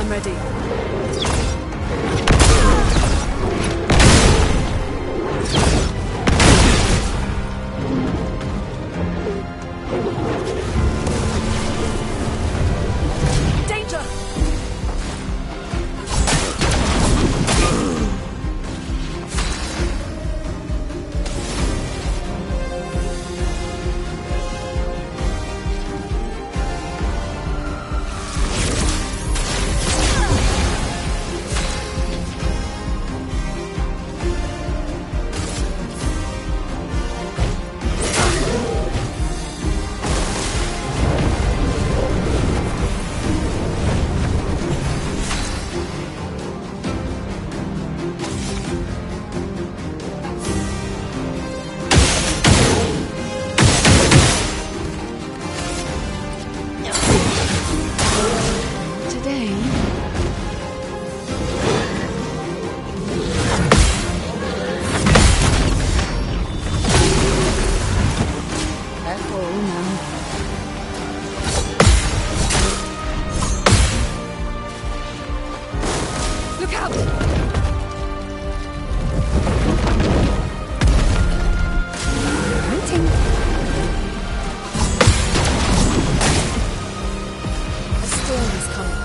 I'm ready. Danger! Look out! Waiting. A storm is coming.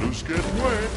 Who's getting wet?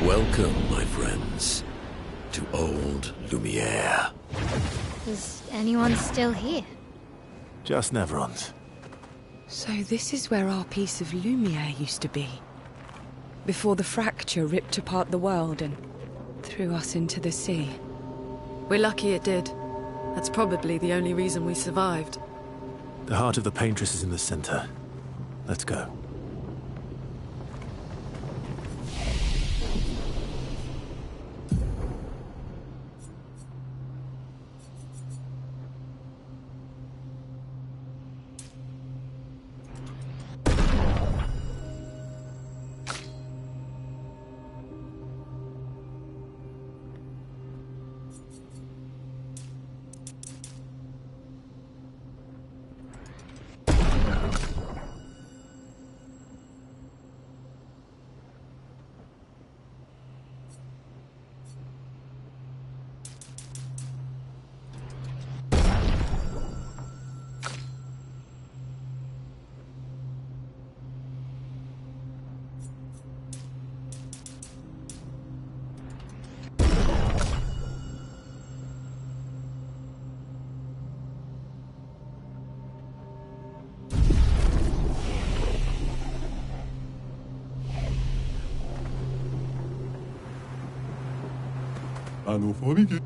Welcome, my friends, to Old Lumiere. Is anyone still here? Just Neverons. So this is where our piece of Lumiere used to be. Before the fracture ripped apart the world and threw us into the sea. We're lucky it did. That's probably the only reason we survived. The heart of the Paintress is in the center. Let's go. Anophobic.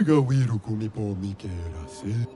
Gawiru kumipo mikerase.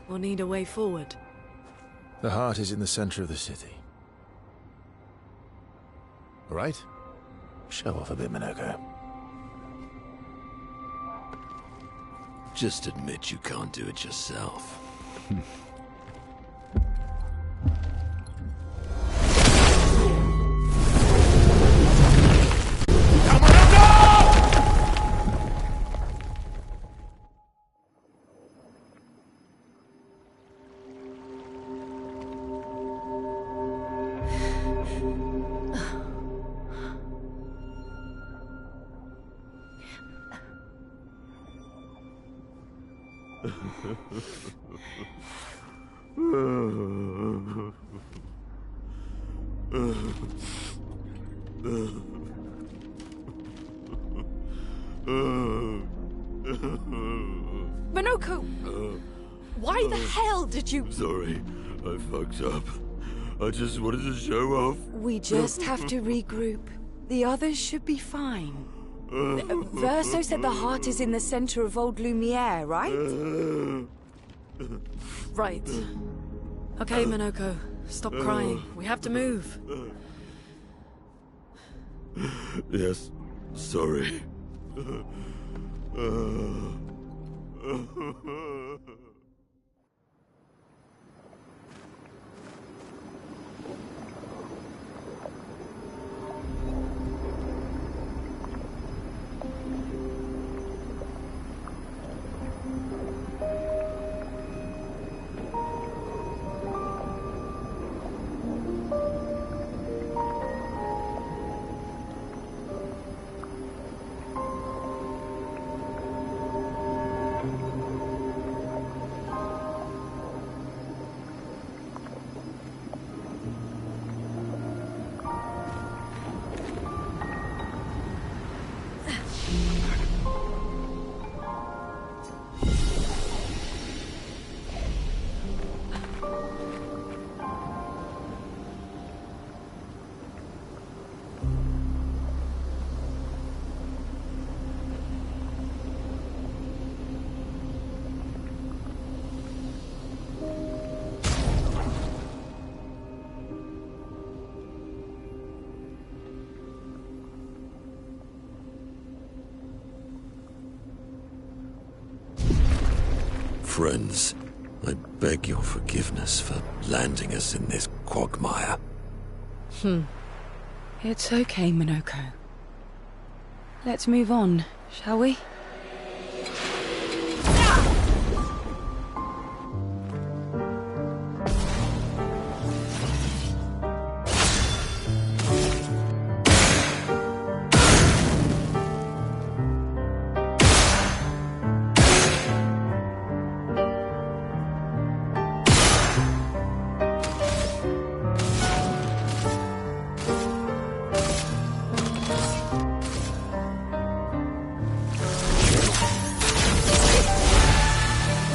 We'll need a way forward. The heart is in the center of the city. All right? Show off a bit, Minoko. Just admit you can't do it yourself. Minoko! Why the hell did you... Sorry, I fucked up. I just wanted to show off. We just have to regroup. The others should be fine. Verso said the heart is in the center of Old Lumiere, right? Right. Okay, Minoko. Stop crying. We have to move. Yes, sorry. Friends, I beg your forgiveness for landing us in this quagmire. It's okay, Minoko. Let's move on, shall we?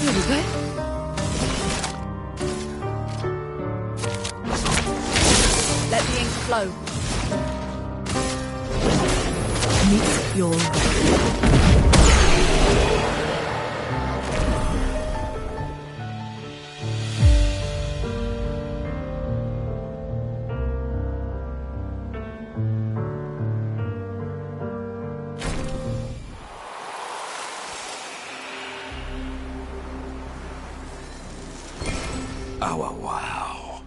Here we go. Let the ink flow. Meet your... Oh, wow.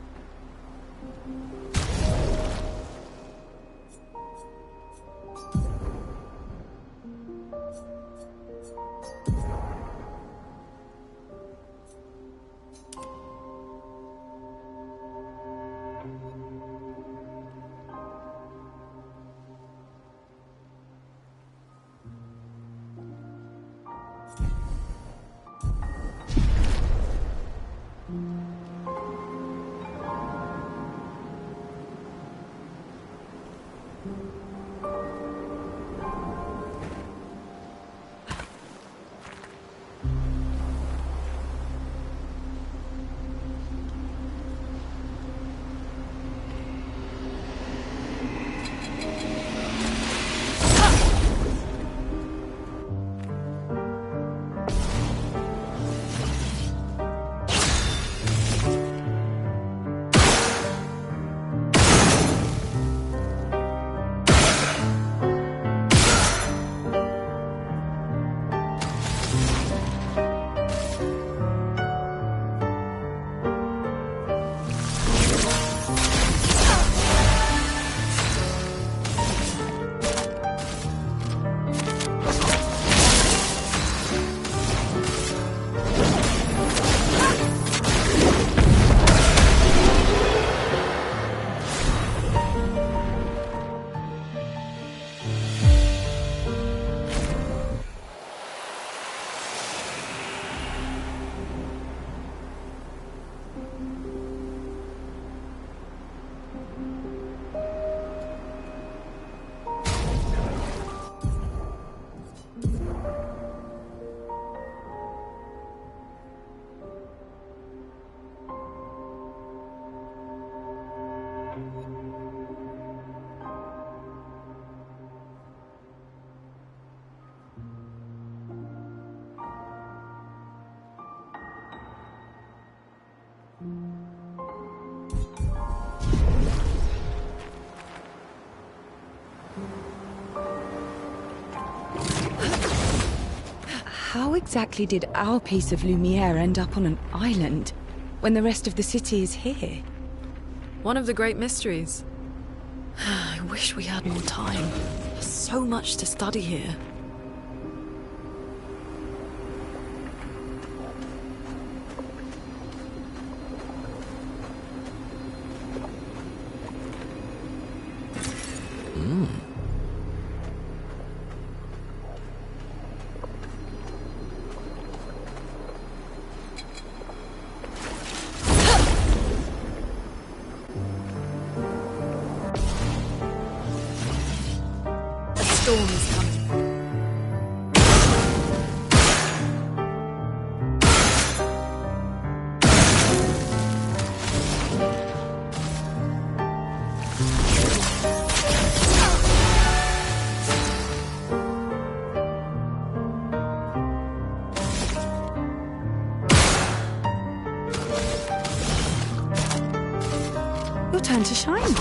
How exactly did our piece of Lumiere end up on an island when the rest of the city is here? One of the great mysteries. I wish we had more time. There's so much to study here. Storm is coming. Your turn to shine.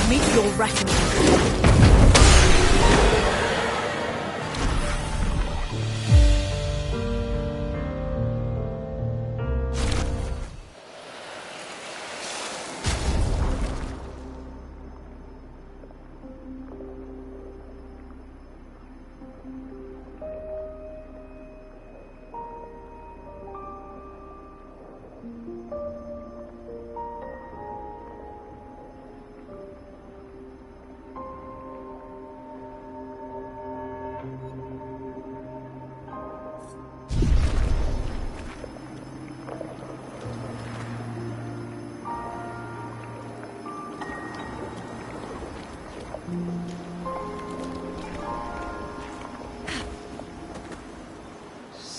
Meet your reckoning.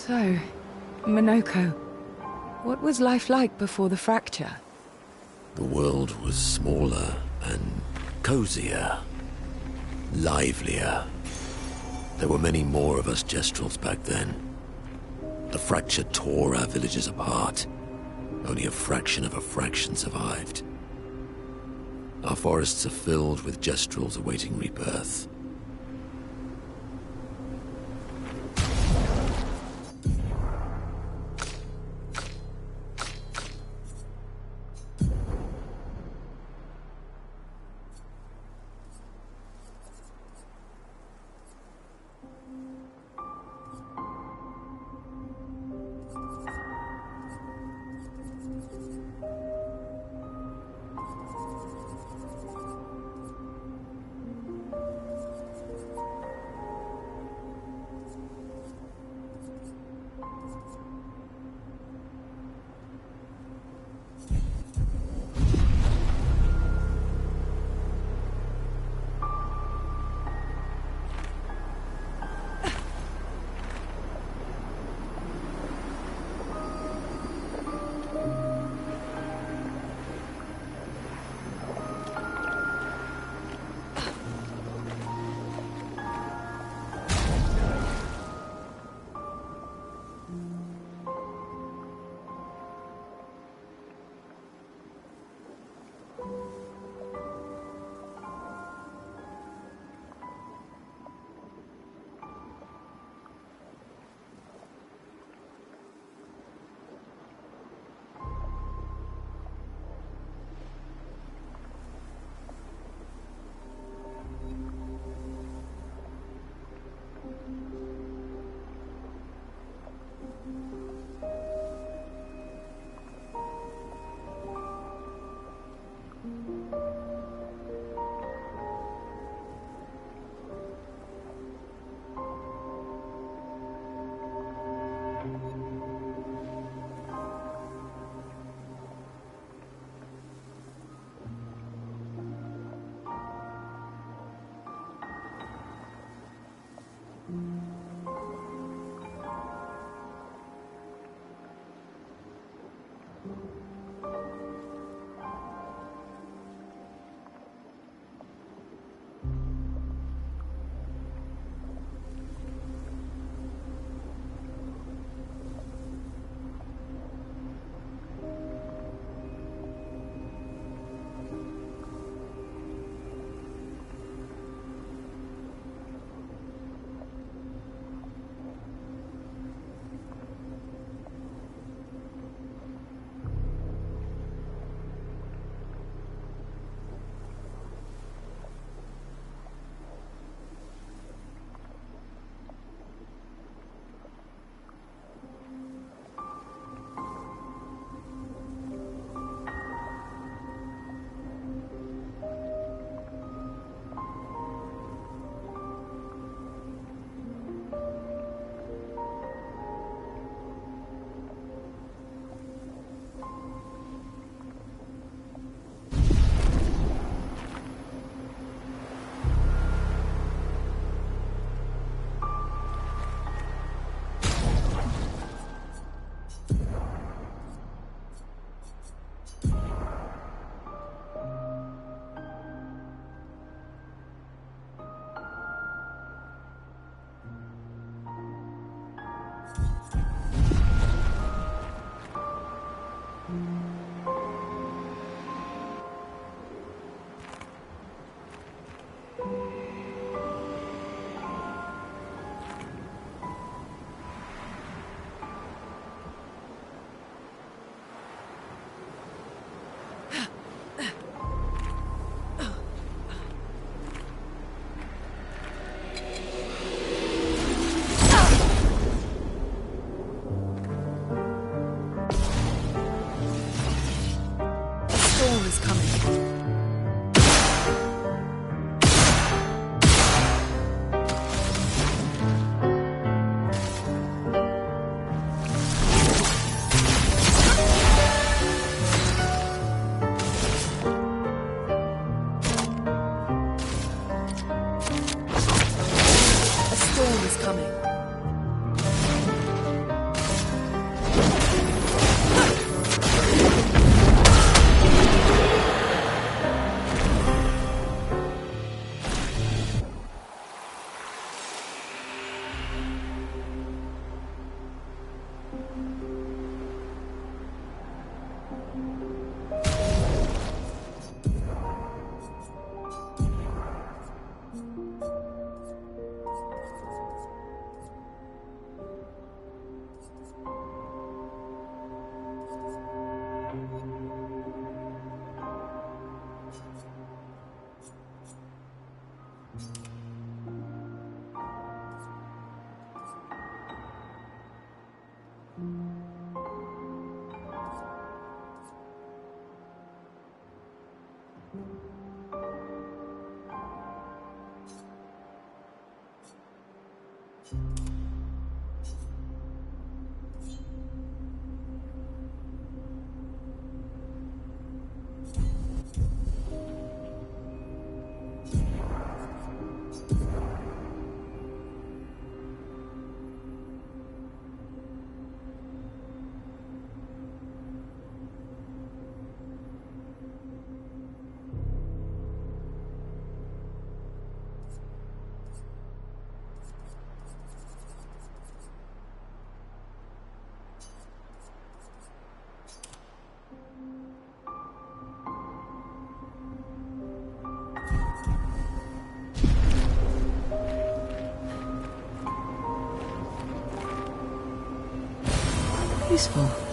So, Minoko, what was life like before the fracture? The world was smaller and cozier, livelier. There were many more of us Gestrels back then. The fracture tore our villages apart. Only a fraction of a fraction survived. Our forests are filled with Gestrels awaiting rebirth. Storm is coming. Useful.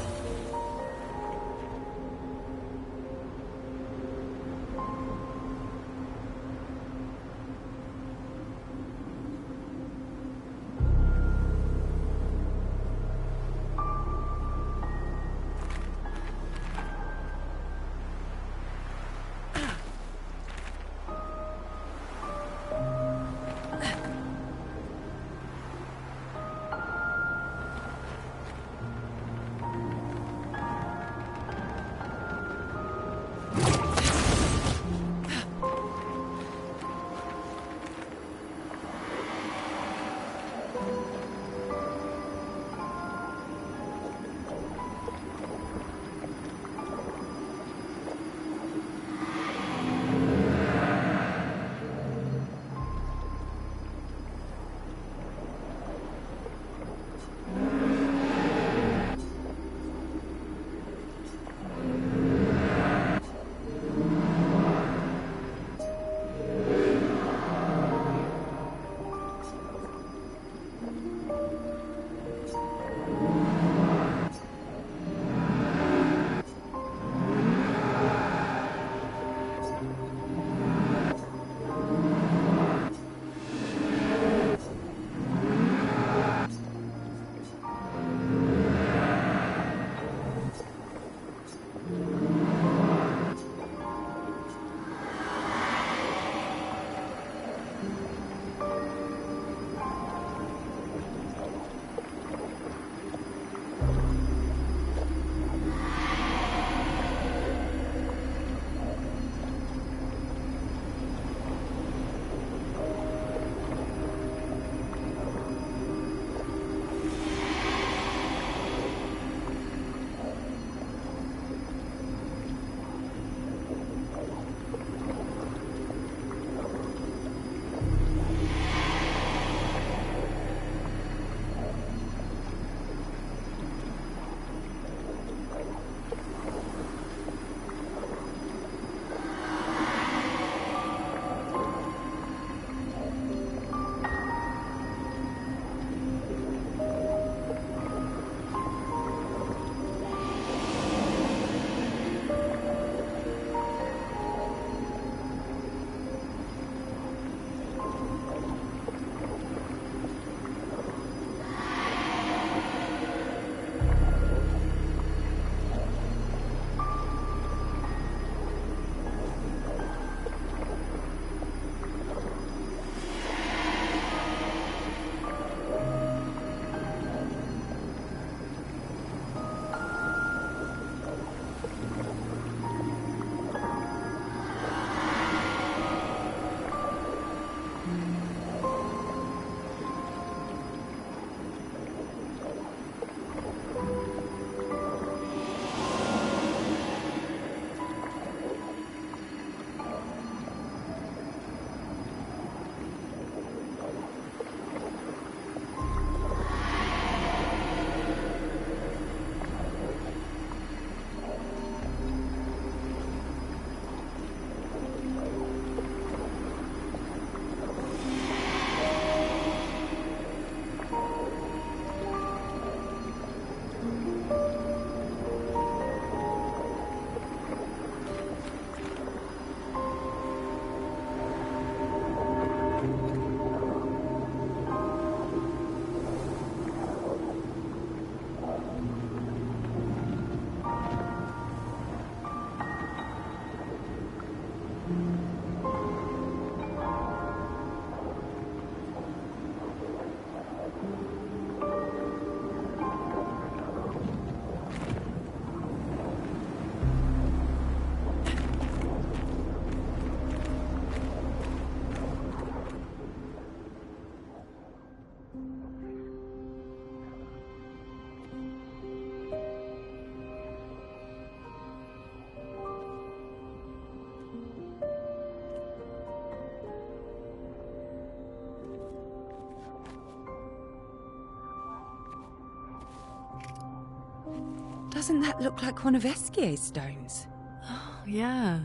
Doesn't that look like one of Eskier's stones? Oh, yeah.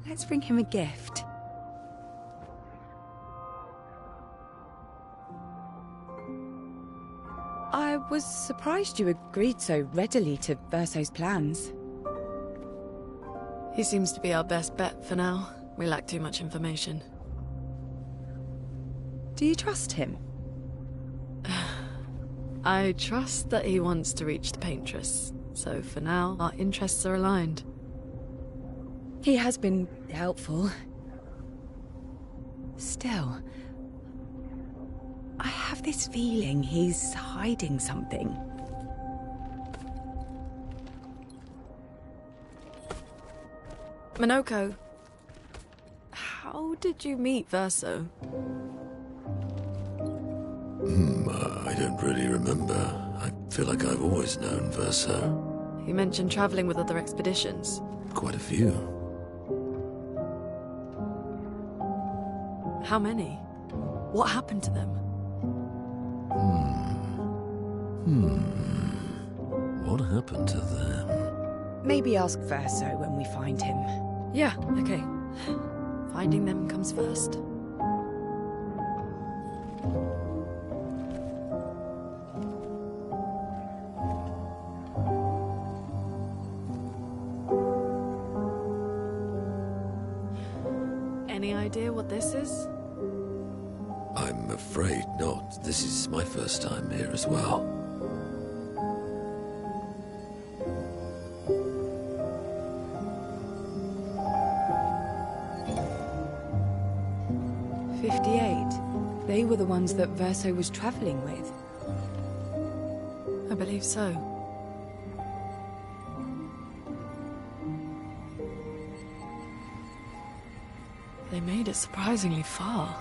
Let's bring him a gift. I was surprised you agreed so readily to Verso's plans. He seems to be our best bet for now. We lack too much information. Do you trust him? I trust that he wants to reach the Paintress, so for now, our interests are aligned. He has been helpful. Still, I have this feeling he's hiding something. Minoko, how did you meet Verso? I don't really remember. I feel like I've always known Verso. You mentioned traveling with other expeditions. Quite a few. How many? What happened to them? What happened to them? Maybe ask Verso when we find him. Yeah, okay. Finding them comes first. Any idea what this is? I'm afraid not. This is my first time here as well. They were the ones that Verso was traveling with. I believe so. They made it surprisingly far.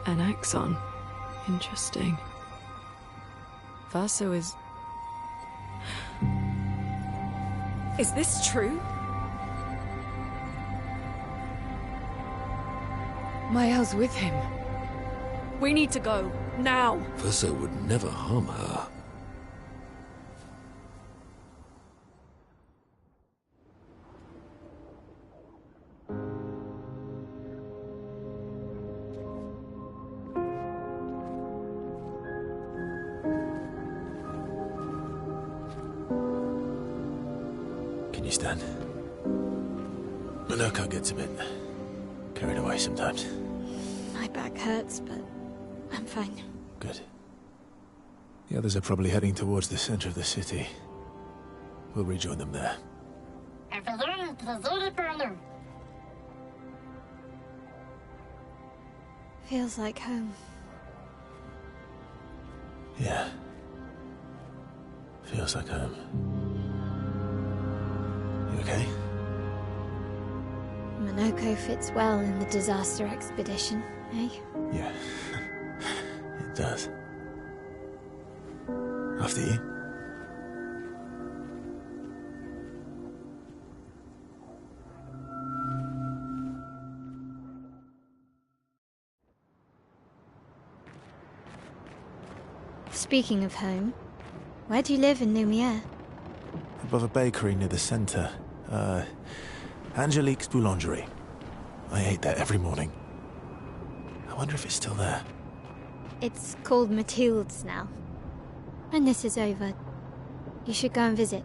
An axon. Interesting. Verso is... Is this true? Mael's with him. We need to go. Now! Verso would never harm her. Can you stand? Minoko gets a bit carried away sometimes. My back hurts, but I'm fine. Good. The others are probably heading towards the center of the city. We'll rejoin them there. Feels like home. Yeah. Feels like home. You okay? Minoko fits well in the disaster expedition, eh? Yeah. It does. After you. Speaking of home, where do you live in Lumiere? Above a bakery near the center. Angelique's Boulangerie. I ate there every morning. I wonder if it's still there. It's called Mathilde's now. When this is over, you should go and visit.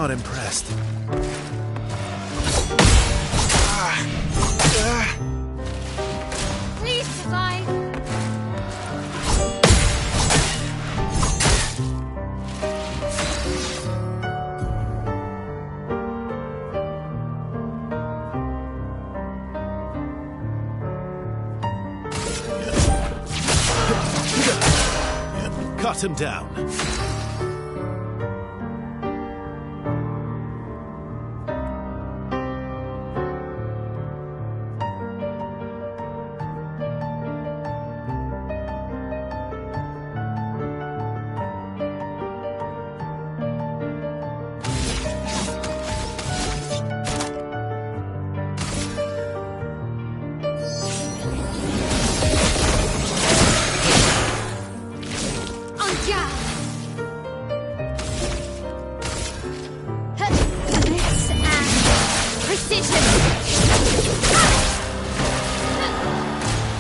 not impressed. Please survive. Cut him down.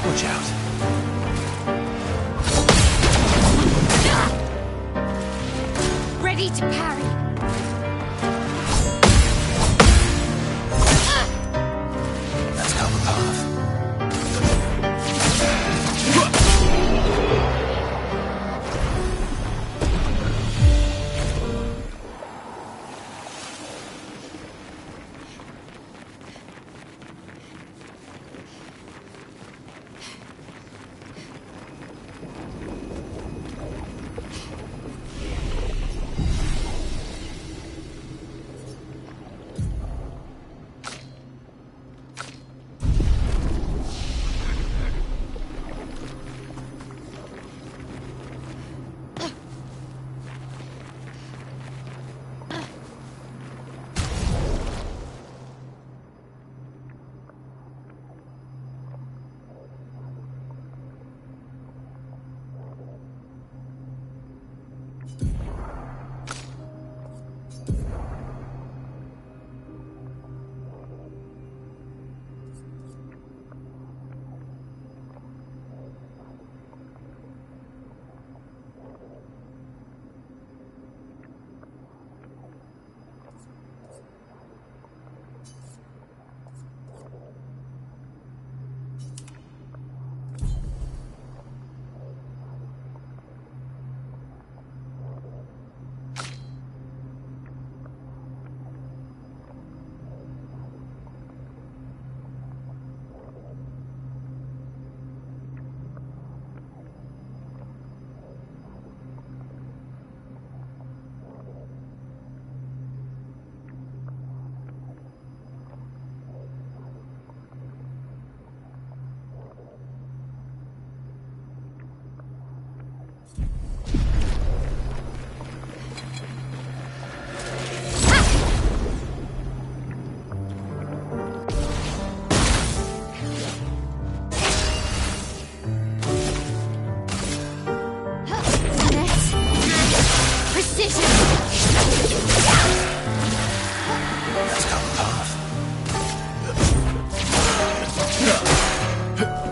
Watch out. Ready to parry. That's down the path.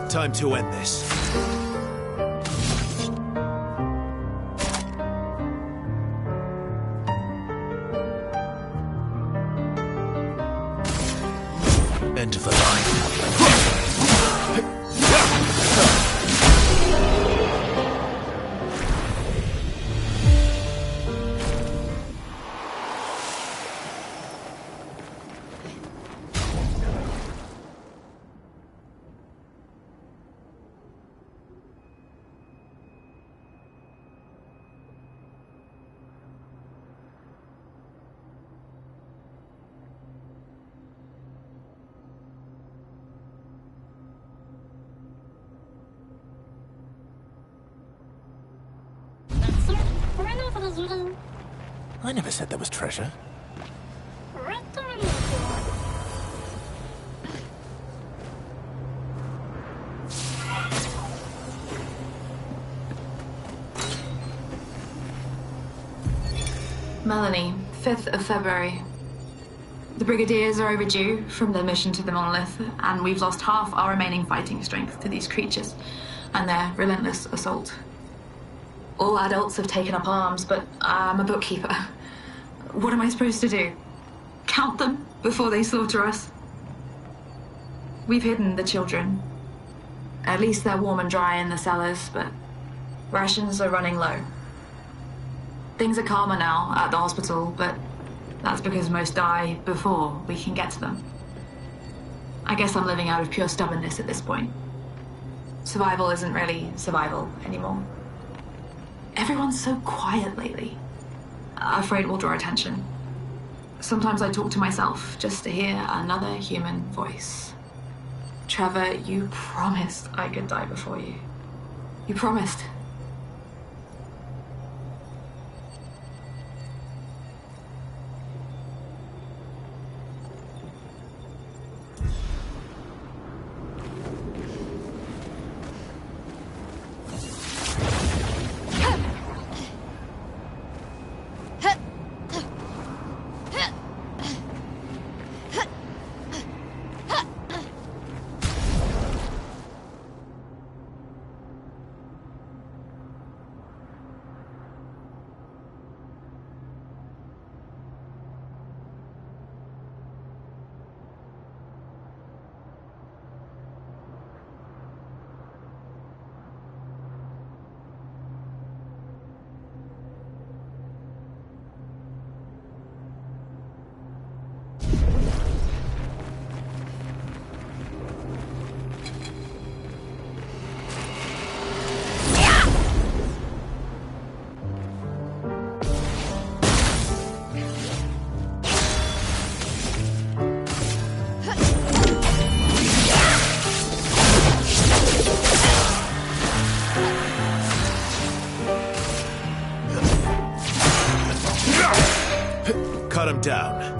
Time to end this. End of the line. I never said there was treasure. Melanie, 5th of February. The Brigadiers are overdue from their mission to the Monolith, and we've lost half our remaining fighting strength to these creatures and their relentless assault. All adults have taken up arms, but I'm a bookkeeper. What am I supposed to do? Count them before they slaughter us? We've hidden the children. At least they're warm and dry in the cellars, but rations are running low. Things are calmer now at the hospital, but that's because most die before we can get to them. I guess I'm living out of pure stubbornness at this point. Survival isn't really survival anymore. Everyone's so quiet lately. Afraid we'll draw attention. Sometimes I talk to myself just to hear another human voice. Trevor, you promised I could die before you. You promised. Cut him down.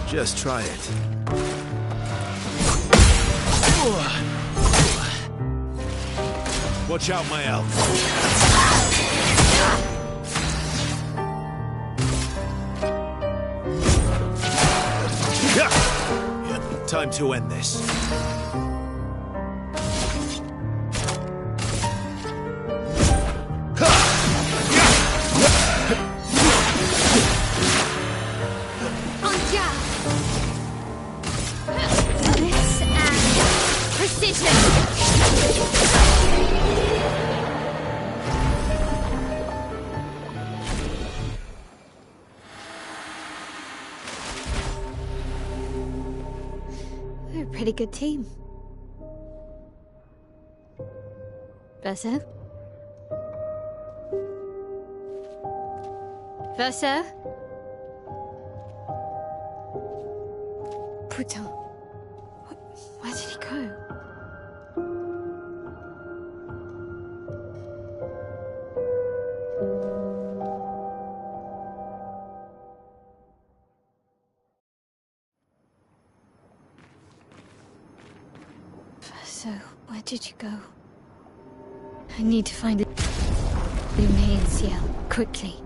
Just try it. Watch out, my elf. Time to end this. We're a pretty good team. Verso? Verso? Putain. Where did he go? So, where did you go? I need to find Lume and Ciel, quickly.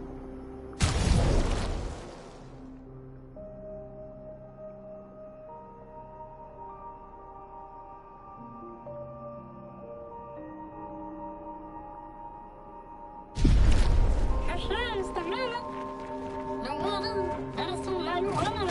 Here's the minute. The water that is to my woman,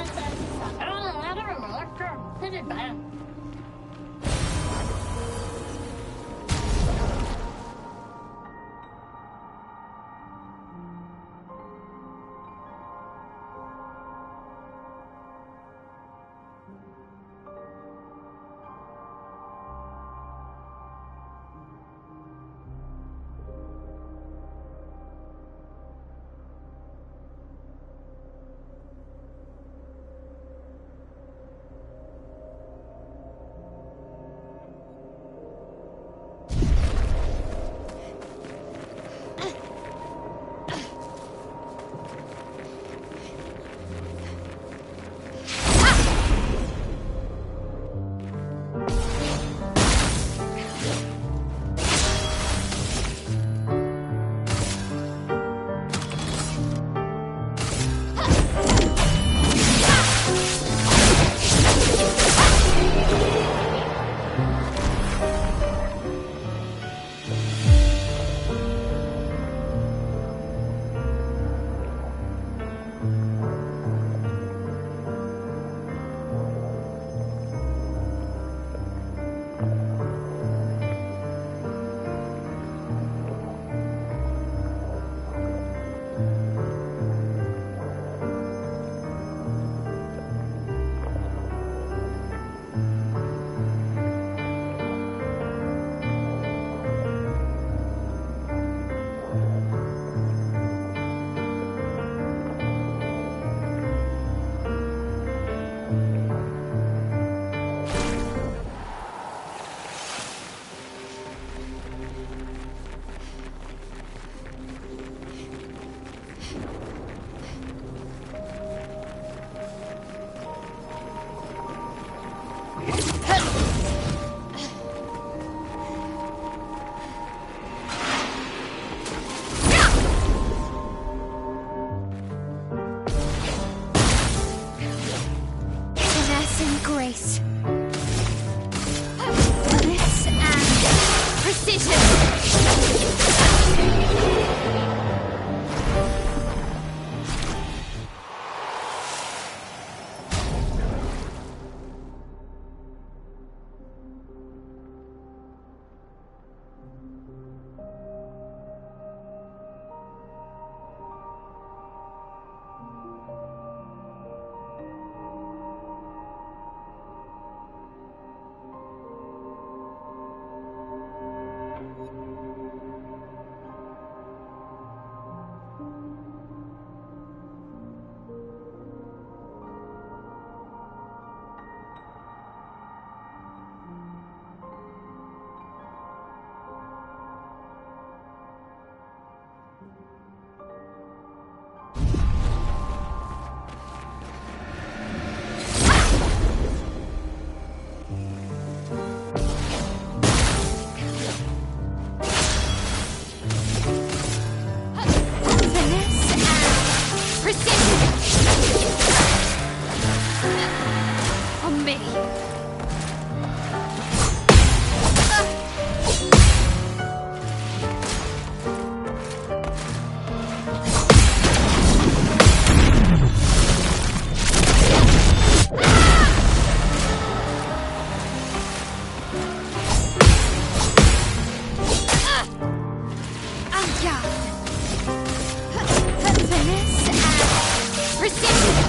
Finesse and precision!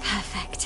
Perfect.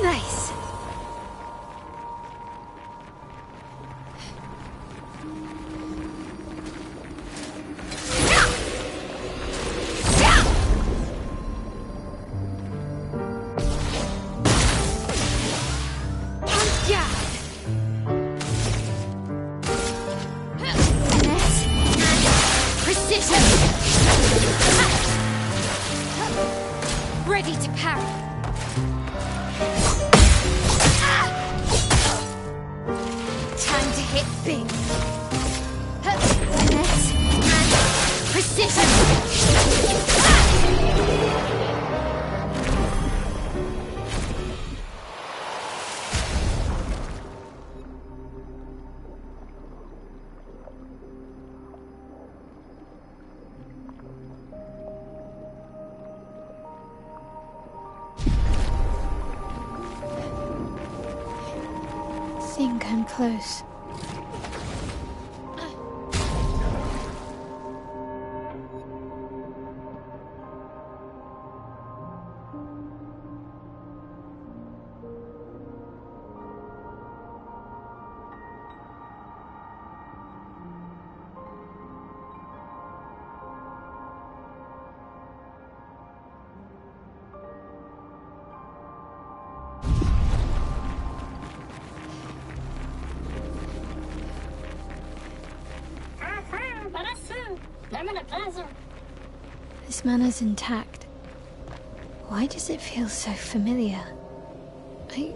Nice. Precision. Ready to parry. Time to hit big. Finesse and precision. Think I'm close. This manor's intact. Why does it feel so familiar? I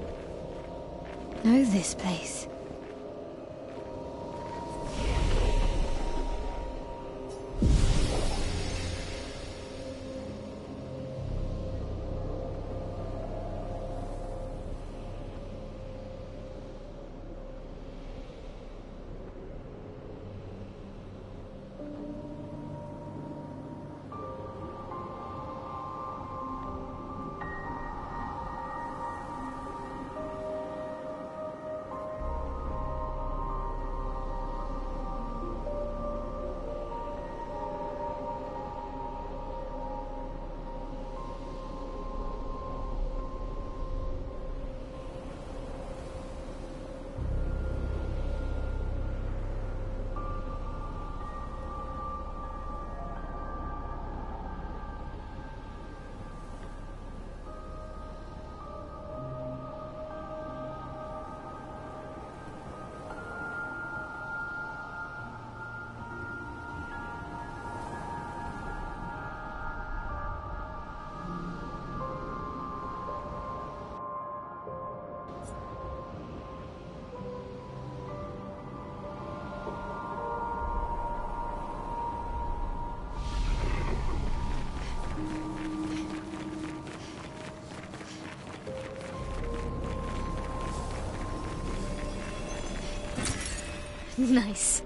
know this place. Nice.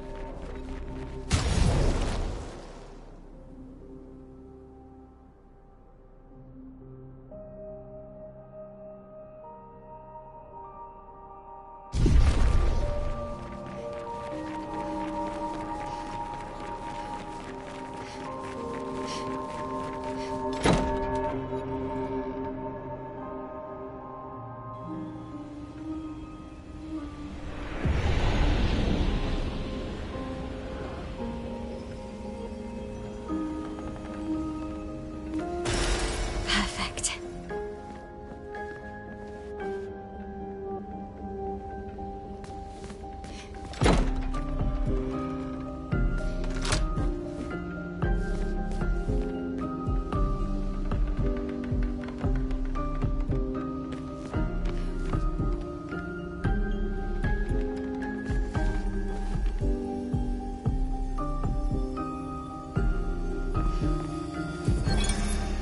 Perfect.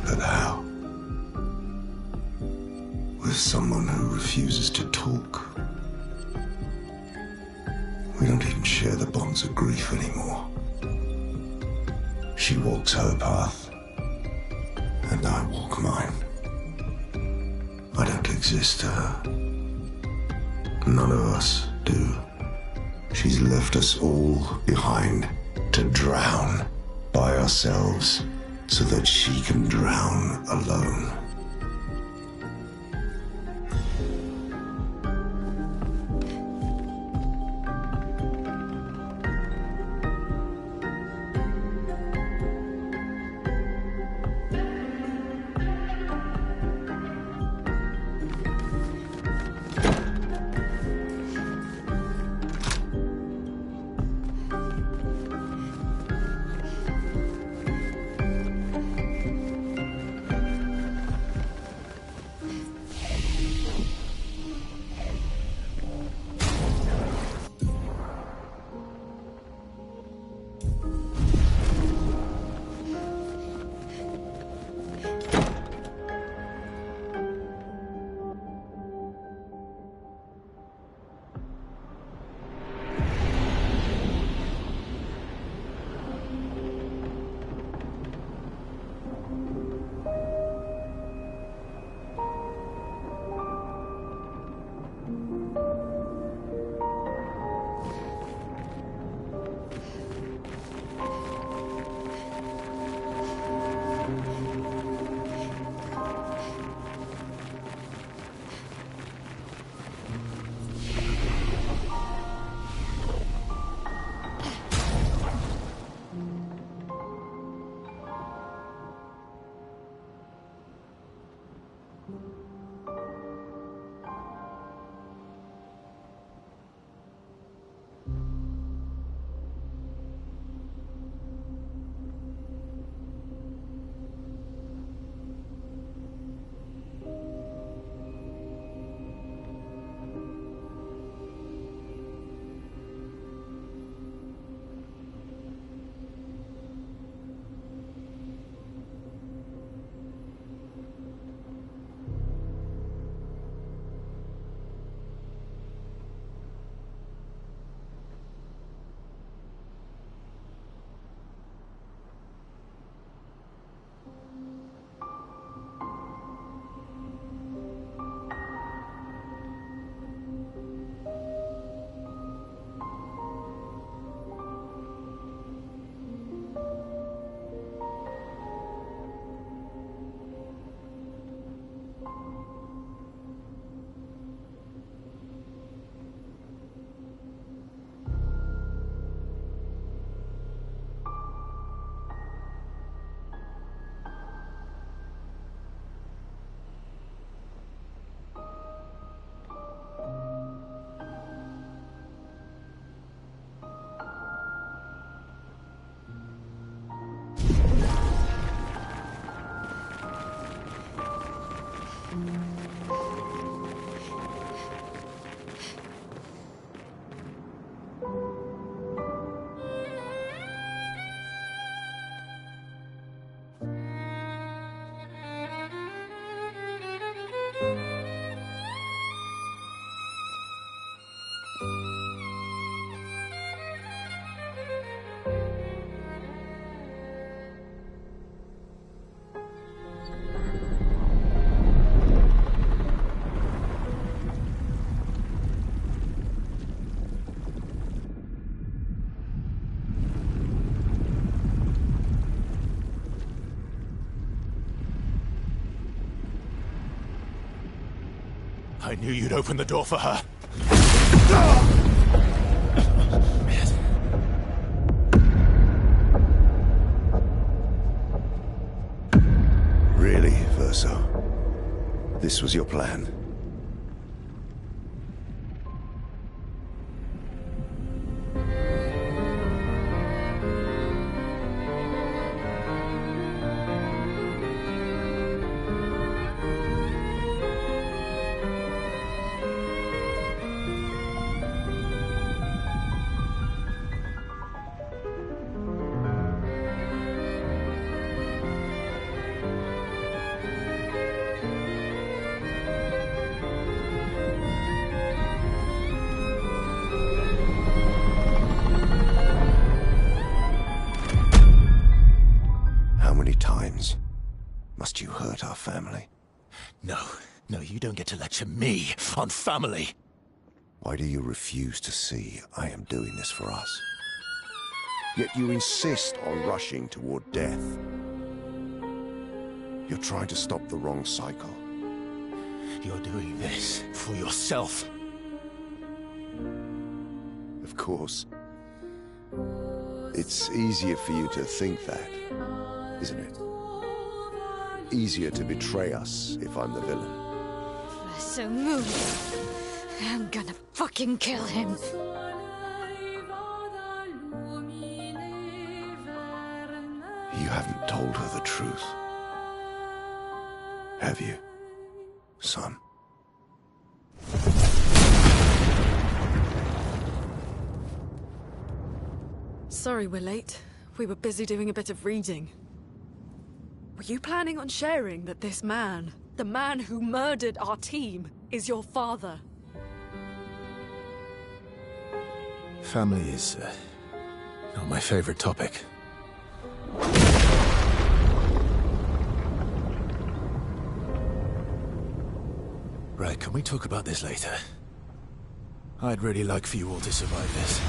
But how? With someone who refuses to talk. We don't even share the bonds of grief anymore. She walks her path, and I walk mine. I don't exist to her. None of us do. She's left us all behind to drown by ourselves so that she can drown alone. I knew you'd open the door for her. Really, Verso? This was your plan? How many times must you hurt our family? No, you don't get to lecture me on family. Why do you refuse to see I am doing this for us? Yet you insist on rushing toward death. You're trying to stop the wrong cycle. You're doing this for yourself. Of course. It's easier for you to think that, isn't it? Easier to betray us if I'm the villain. So move. I'm gonna fucking kill him. You haven't told her the truth. Have you, son? Sorry we're late. We were busy doing a bit of reading. Were you planning on sharing that this man, the man who murdered our team, is your father? Family is not my favorite topic. Right, can we talk about this later? I'd really like for you all to survive this.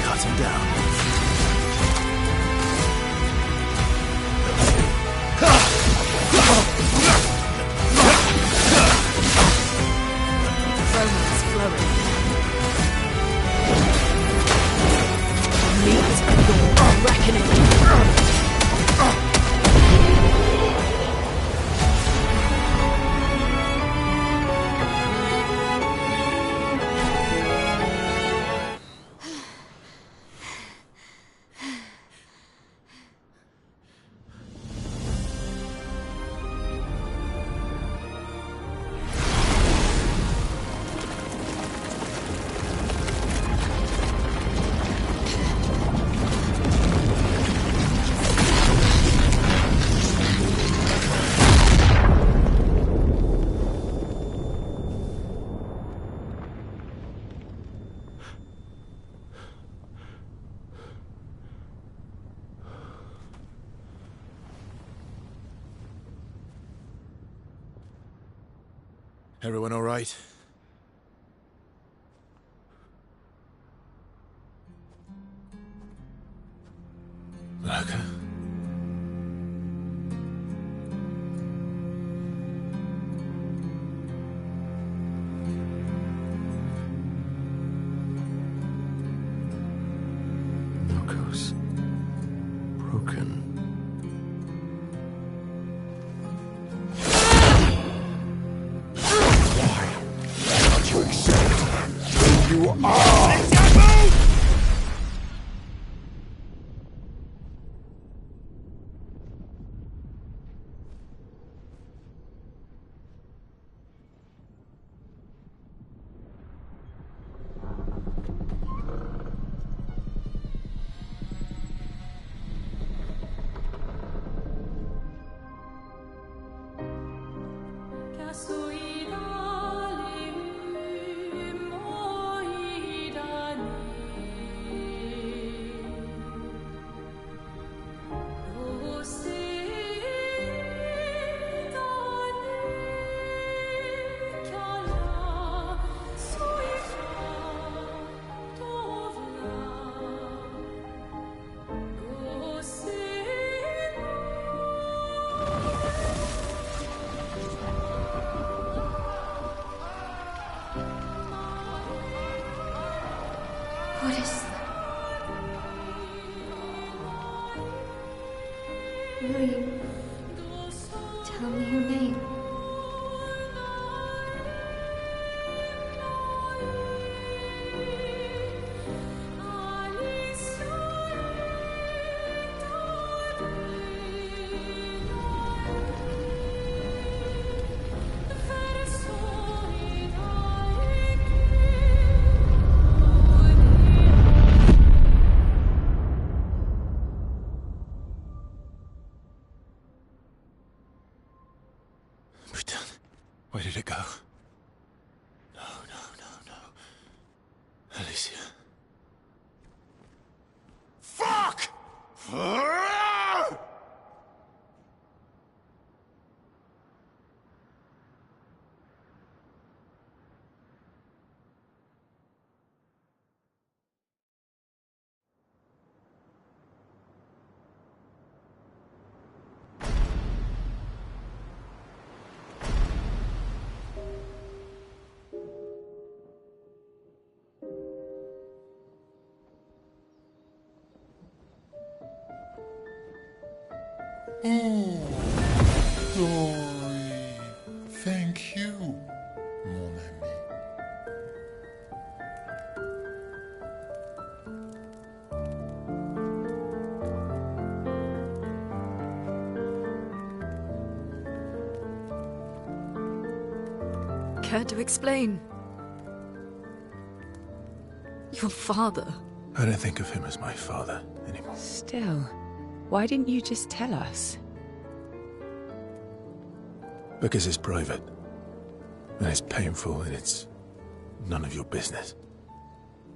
Cut him down. Romance flowing. Meet your reckoning. Everyone all right? Lurker. Noko's broken. Don't you accept who you are? What is that? Will you tell me your name? Where did it go? No, no, no, no. Alicia. Fuck! Oh, Dory. Thank you, mon ami. Care to explain? Your father. I don't think of him as my father anymore. Still, why didn't you just tell us? Because it's private. And it's painful, and it's none of your business.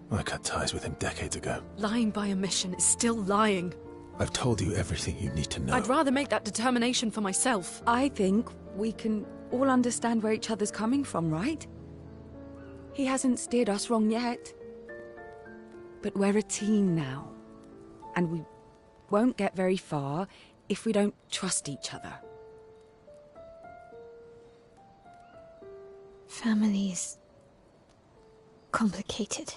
I cut ties with him decades ago. Lying by omission is still lying. I've told you everything you need to know. I'd rather make that determination for myself. I think we can all understand where each other's coming from, right? He hasn't steered us wrong yet. But we're a team now. And we won't get very far if we don't trust each other. Family's complicated.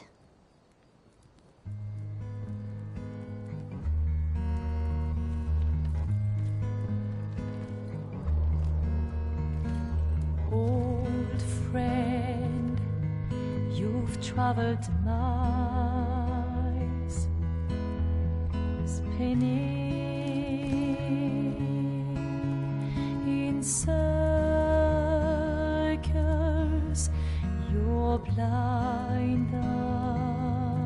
Old friend, you've traveled miles, spinning in circles, your blind eyes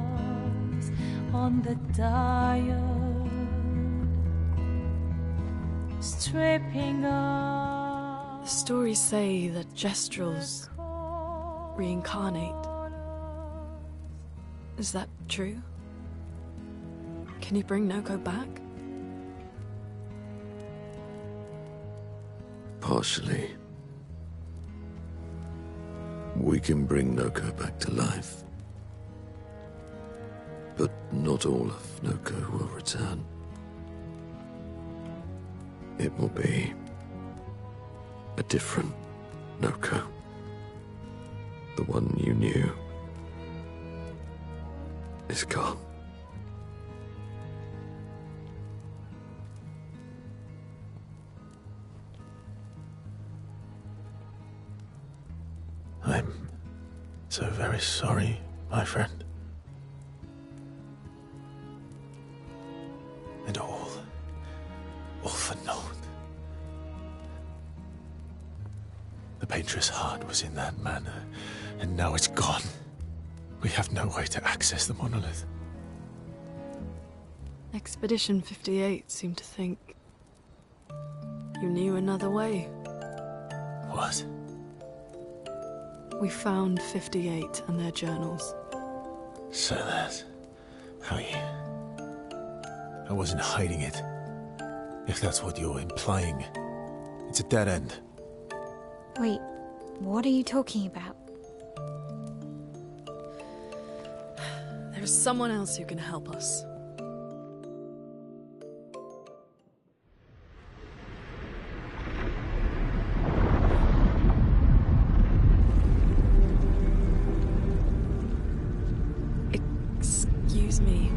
on the dial, stripping off. The stories say that Gestrels reincarnate. Is that true? Can you bring Noko back? Partially. We can bring Noko back to life. But not all of Noko will return. It will be a different Noko. The one you knew is gone. I'm so very sorry, my friend. And all for naught. The Patriot's heart was in that manor, and now it's gone. We have no way to access the monolith. Expedition 58 seemed to think you knew another way. What? We found 58 and their journals. So that's how you... I wasn't hiding it. If that's what you're implying. It's a dead end. Wait, what are you talking about? There's someone else who can help us. Excuse me.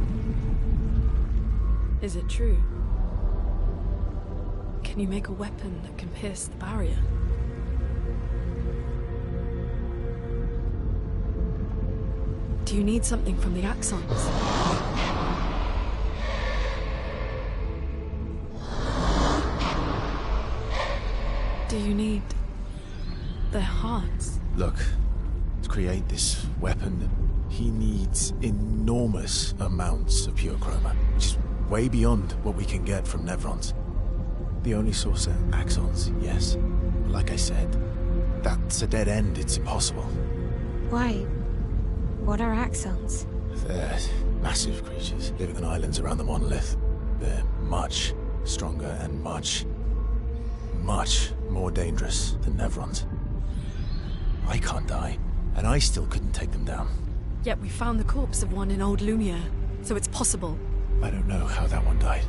Is it true? Can you make a weapon that can pierce the barrier? Do you need something from the Axons? Do you need their hearts? Look, to create this weapon, he needs enormous amounts of pure chroma, which is way beyond what we can get from Nevrons. The only source are Axons, yes. But like I said, that's a dead end. It's impossible. Why? What are Axons? They're massive creatures living on islands around the monolith. They're much stronger and much more dangerous than Nevrons. I can't die, and I still couldn't take them down. Yet we found the corpse of one in Old Lumiere, so it's possible. I don't know how that one died.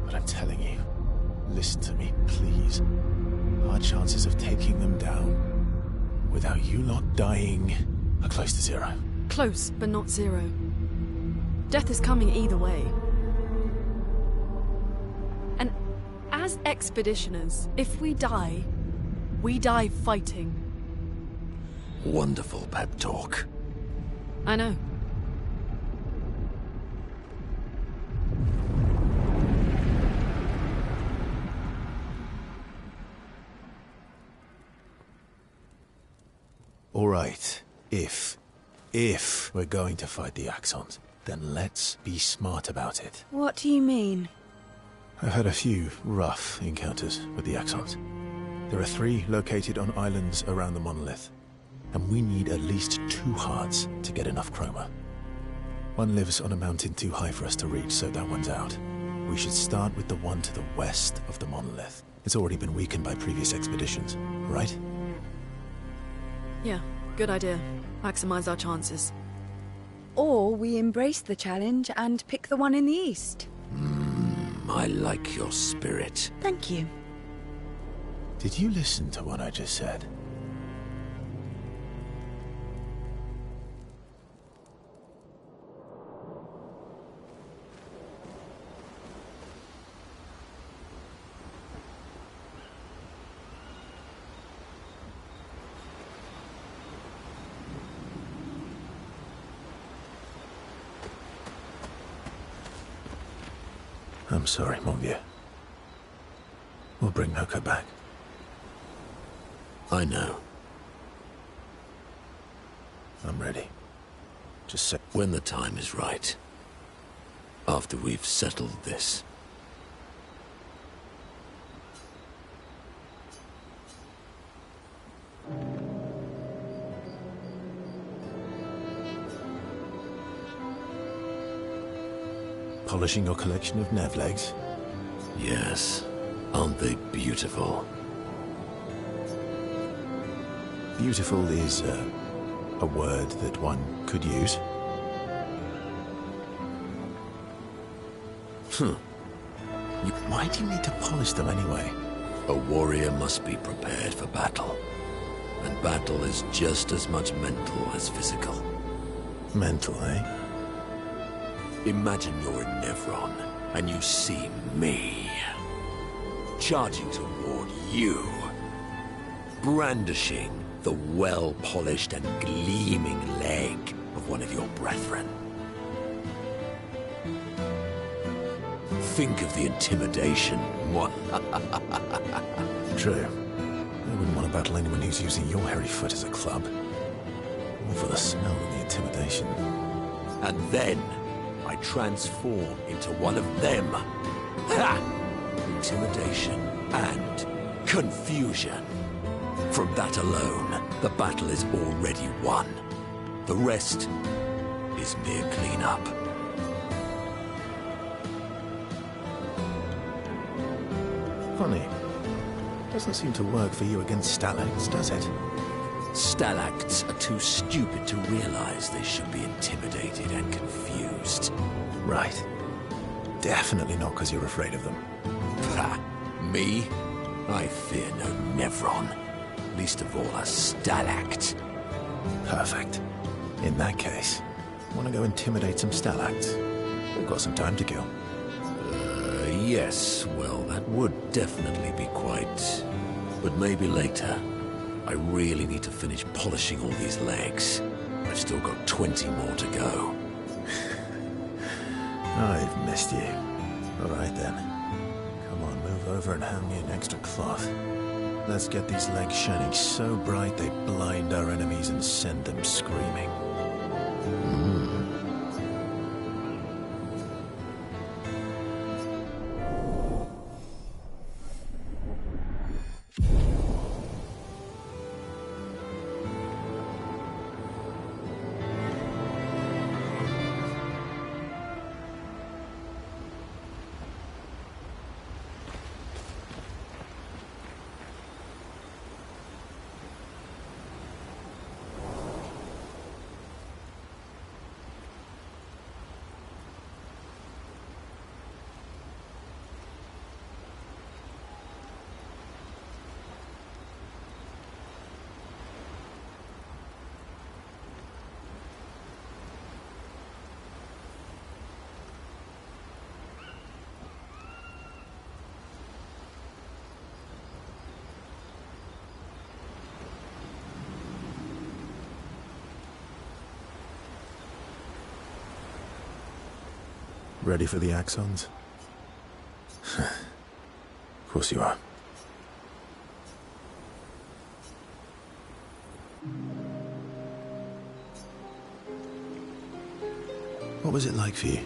But I'm telling you, listen to me, please. Our chances of taking them down without you lot dying are close to zero. Close, but not zero. Death is coming either way. And as expeditioners, if we die fighting. Wonderful pep talk. I know. All right, if we're going to fight the Axons, then let's be smart about it. What do you mean? I've had a few rough encounters with the Axons. There are 3 located on islands around the monolith, and we need at least 2 hearts to get enough chroma. One lives on a mountain too high for us to reach, so that one's out. We should start with the one to the west of the monolith. It's already been weakened by previous expeditions, right? Yeah, good idea. Maximize our chances. Or we embrace the challenge and pick the one in the east. I like your spirit. Thank you. Did you listen to what I just said? I'm sorry, mon vieux. We'll bring Noko back. I know. I'm ready. Just say... When the time is right. After we've settled this. Polishing your collection of Nev legs? Yes. Aren't they beautiful? Beautiful is a word that one could use. Why do you need to polish them anyway? A warrior must be prepared for battle. And battle is just as much mental as physical. Mental, eh? Imagine you're in Nevron, and you see me. Charging toward you. Brandishing the well-polished and gleaming leg of one of your brethren. Think of the intimidation. True. I wouldn't want to battle anyone who's using your hairy foot as a club. All for the smell and the intimidation. And then I transform into one of them. Ha! Intimidation and confusion. From that alone, the battle is already won. The rest is mere cleanup. Funny. Doesn't seem to work for you against Stalacts, does it? Stalacts are too stupid to realize they should be intimidated and confused. Right. Definitely not because you're afraid of them. Ha! Me? I fear no Nevron. Least of all a Stalact. Perfect. In that case, want to go intimidate some Stalacts? We've got some time to kill. Yes, well, that would definitely be quite... But maybe later. I really need to finish polishing all these legs. I've still got 20 more to go. I've missed you. All right then. Come on, move over and hand me an extra cloth. Let's get these legs shining so bright they blind our enemies and send them screaming. Ready for the axons? Of course you are. What was it like for you,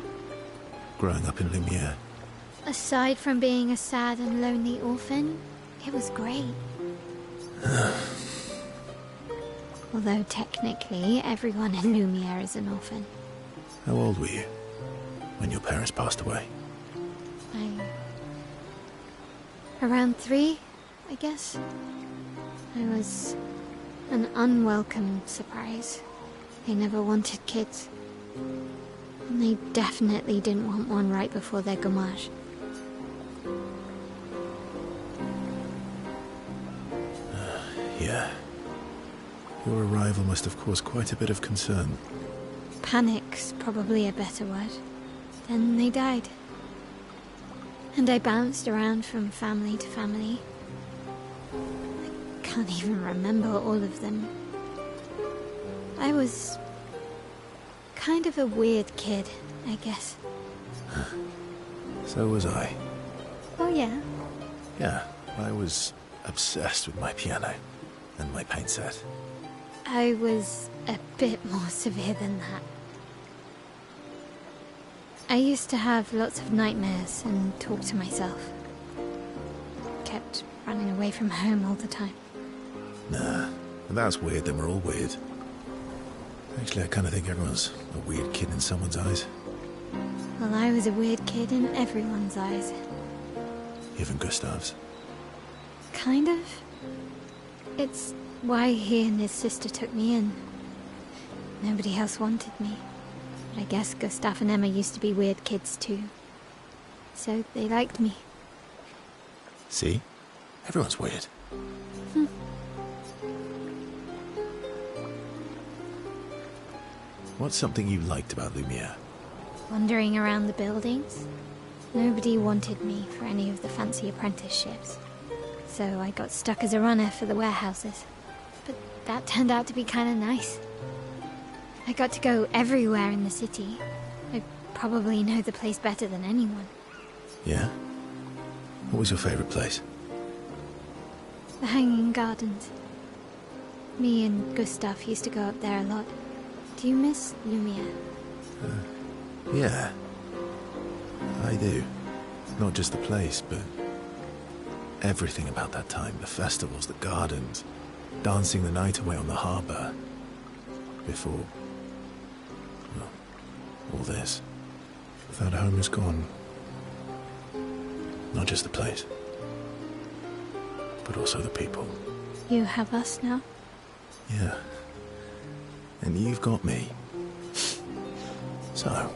growing up in Lumiere? Aside from being a sad and lonely orphan, it was great. Although technically, everyone in Lumiere is an orphan. How old were you when your parents passed away? Around 3, I guess. I was an unwelcome surprise. They never wanted kids. And they definitely didn't want one right before their gommage. Yeah. Your arrival must have caused quite a bit of concern. Panic's probably a better word. Then they died. And I bounced around from family to family. I can't even remember all of them. I was kind of a weird kid, I guess. So was I. Oh yeah? Yeah, I was obsessed with my piano and my paint set. I was a bit more severe than that. I used to have lots of nightmares and talk to myself. Kept running away from home all the time. Nah, if that's weird, then we're all weird. Actually, I kind of think everyone's a weird kid in someone's eyes. Well, I was a weird kid in everyone's eyes. Even Gustav's. Kind of. It's why he and his sister took me in. Nobody else wanted me. But I guess Gustav and Emma used to be weird kids too. So they liked me. See? Everyone's weird. What's something you liked about Lumiere? Wandering around the buildings. Nobody wanted me for any of the fancy apprenticeships. So I got stuck as a runner for the warehouses. But that turned out to be kind of nice. I got to go everywhere in the city. I probably know the place better than anyone. Yeah? What was your favorite place? The Hanging Gardens. Me and Gustav used to go up there a lot. Do you miss Lumiere? Yeah. I do. Not just the place, but everything about that time. The festivals, the gardens, dancing the night away on the harbour. Before... well, all this. That home is gone. Not just the place, but also the people. You have us now? Yeah. And you've got me. So,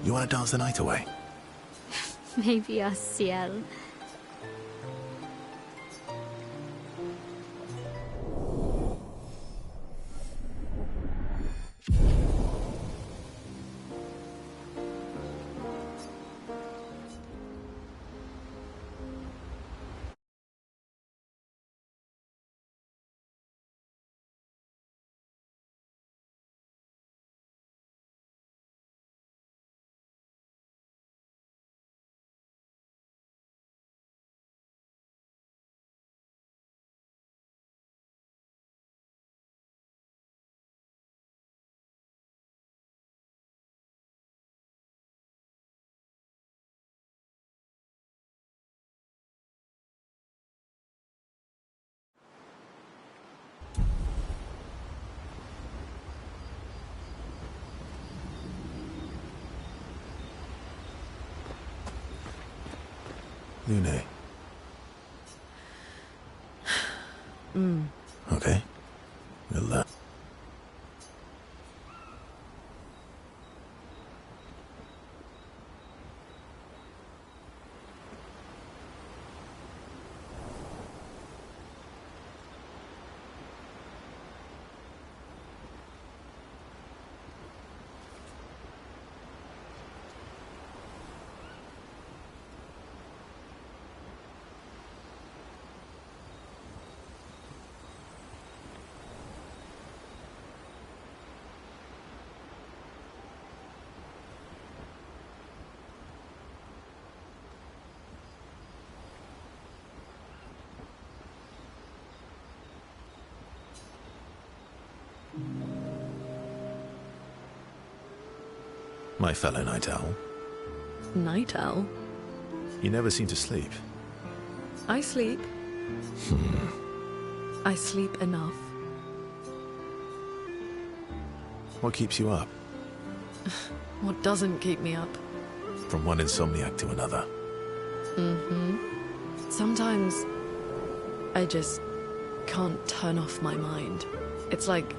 you want to dance the night away? Maybe us, Ciel. Lune. Okay. We'll, my fellow night owl. Night owl? You never seem to sleep. I sleep. I sleep enough. What keeps you up? What doesn't keep me up? From one insomniac to another. Sometimes I just can't turn off my mind. It's like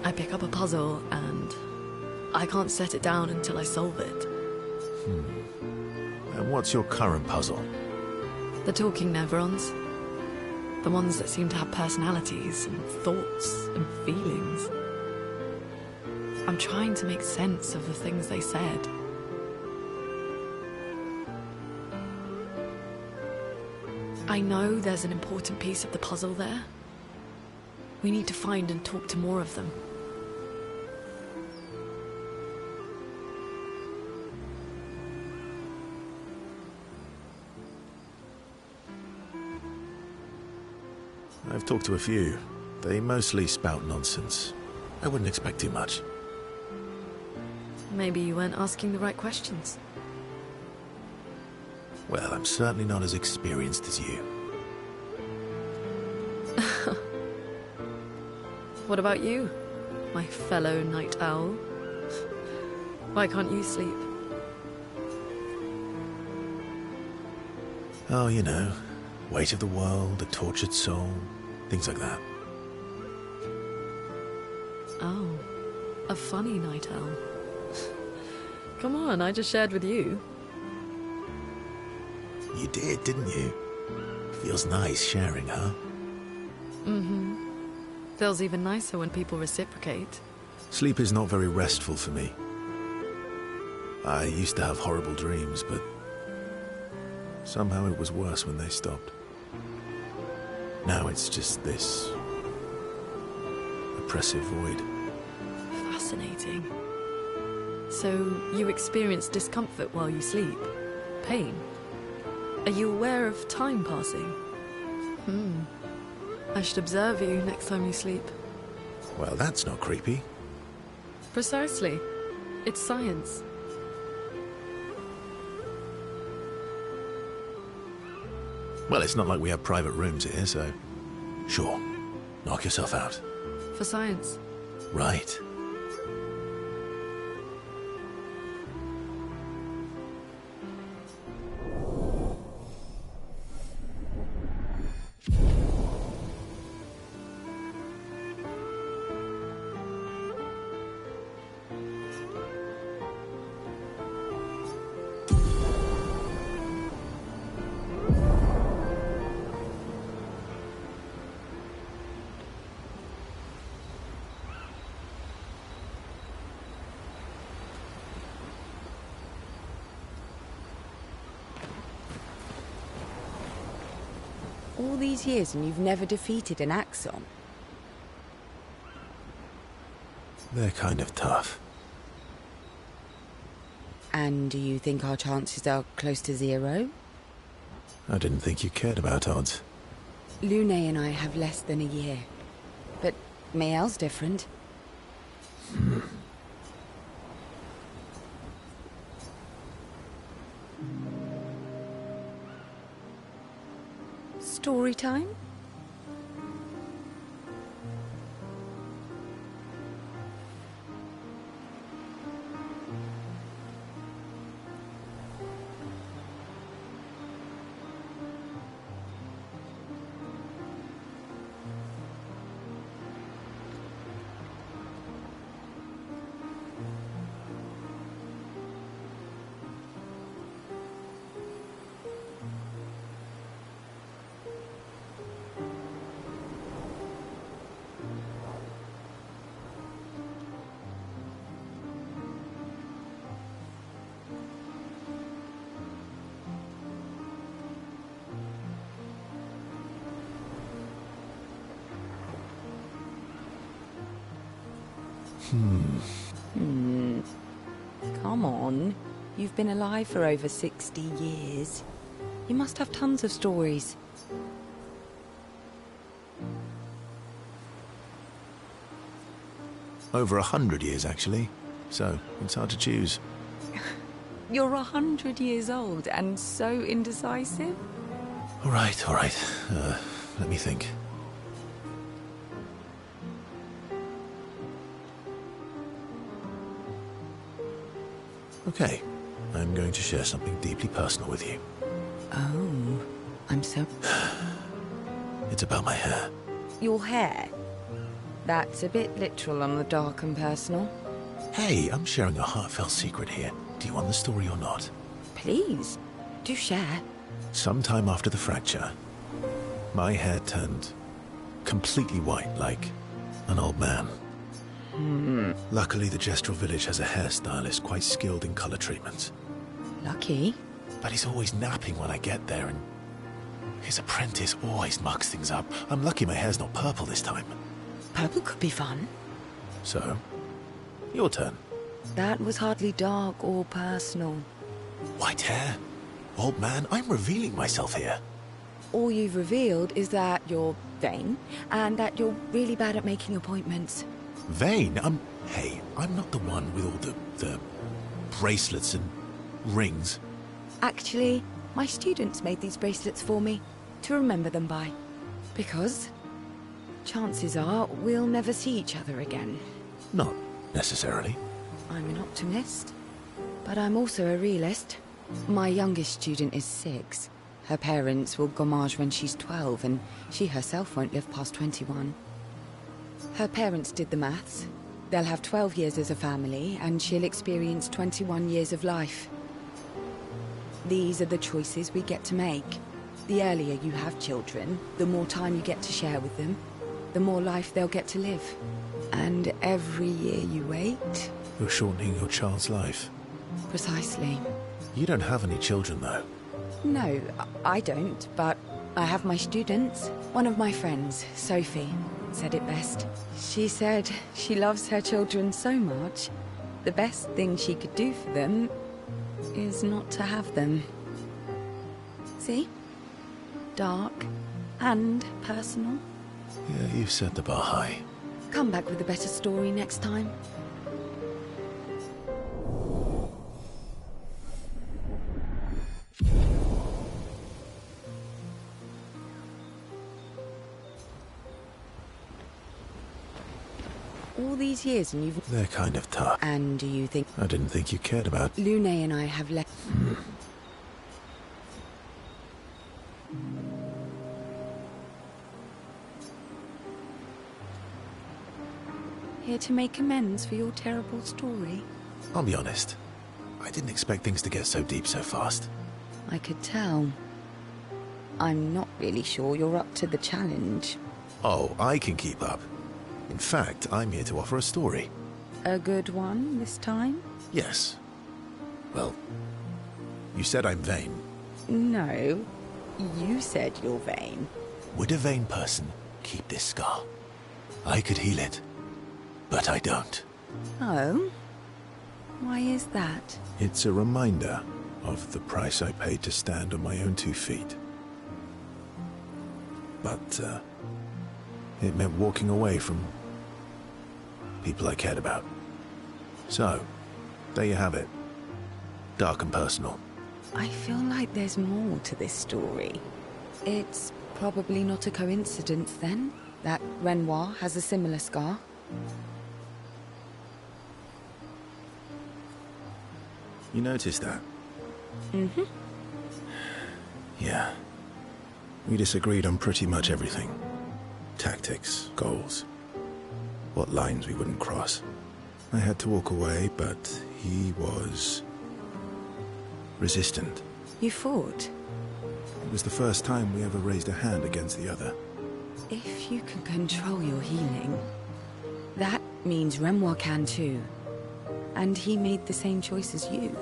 I pick up a puzzle and I can't set it down until I solve it. And what's your current puzzle? The talking Nevrons. The ones that seem to have personalities and thoughts and feelings. I'm trying to make sense of the things they said. I know there's an important piece of the puzzle there. We need to find and talk to more of them. I've talked to a few. They mostly spout nonsense. I wouldn't expect too much. Maybe you weren't asking the right questions. Well, I'm certainly not as experienced as you. What about you, my fellow night owl? Why can't you sleep? Oh, you know, weight of the world, a tortured soul, things like that. Oh, a funny night owl. Come on, I just shared with you. You did, didn't you? Feels nice sharing, huh? Mm-hmm. Feels even nicer when people reciprocate. Sleep is not very restful for me. I used to have horrible dreams, but somehow it was worse when they stopped. Now it's just this oppressive void. Fascinating. So, you experience discomfort while you sleep? Pain? Are you aware of time passing? I should observe you next time you sleep. Well, that's not creepy. Precisely. It's science. Well, it's not like we have private rooms here, so... Sure. Knock yourself out. For science. Right. All these years and you've never defeated an Axon? They're kind of tough. And do you think our chances are close to 0? I didn't think you cared about odds. Lune and I have less than a year. But Mael's different. Story time? Come on. You've been alive for over 60 years. You must have tons of stories. Over 100 years, actually. So, it's hard to choose. You're 100 years old and so indecisive? All right, all right. Let me think. Okay, I'm going to share something deeply personal with you. Oh, I'm so... It's about my hair. Your hair? That's a bit literal on the dark and personal. Hey, I'm sharing a heartfelt secret here. Do you want the story or not? Please, do share. Sometime after the fracture, my hair turned completely white, like an old man. Luckily, the Gestural village has a hairstylist quite skilled in color treatments. Lucky. But he's always napping when I get there, and his apprentice always mucks things up. I'm lucky my hair's not purple this time. Purple could be fun. So, your turn. That was hardly dark or personal. White hair? Old man, I'm revealing myself here. All you've revealed is that you're vain, and that you're really bad at making appointments. Vain? Hey, I'm not the one with all the bracelets and rings. Actually, my students made these bracelets for me, to remember them by. Because chances are we'll never see each other again. Not necessarily. I'm an optimist, but I'm also a realist. My youngest student is 6. Her parents will gommage when she's 12, and she herself won't live past 21. Her parents did the maths. They'll have 12 years as a family, and she'll experience 21 years of life. These are the choices we get to make. The earlier you have children, the more time you get to share with them, the more life they'll get to live. And every year you wait... You're shortening your child's life. Precisely. You don't have any children, though. No, I don't, but I have my students. One of my friends, Sophie, said it best. She said she loves her children so much, the best thing she could do for them is not to have them. See? Dark and personal. Yeah, you've set the bar high. Come back with a better story next time. All these years and you've... They're kind of tough. And do you think... I didn't think you cared about... Lune and I have left... Here to make amends for your terrible story? I'll be honest. I didn't expect things to get so deep so fast. I could tell. I'm not really sure you're up to the challenge. Oh, I can keep up. In fact, I'm here to offer a story. A good one this time? Yes. Well, you said I'm vain. No, you said you're vain. Would a vain person keep this scar? I could heal it, but I don't. Oh? Why is that? It's a reminder of the price I paid to stand on my own 2 feet. But, it meant walking away from people I cared about. So, there you have it. Dark and personal. I feel like there's more to this story. It's probably not a coincidence, then, that Renoir has a similar scar. You noticed that? Mm-hmm. Yeah. We disagreed on pretty much everything. Tactics, goals, what lines we wouldn't cross. I had to walk away, but he was... resistant. You fought? It was the first time we ever raised a hand against the other. If you can control your healing, that means Renoir can too. And he made the same choice as you.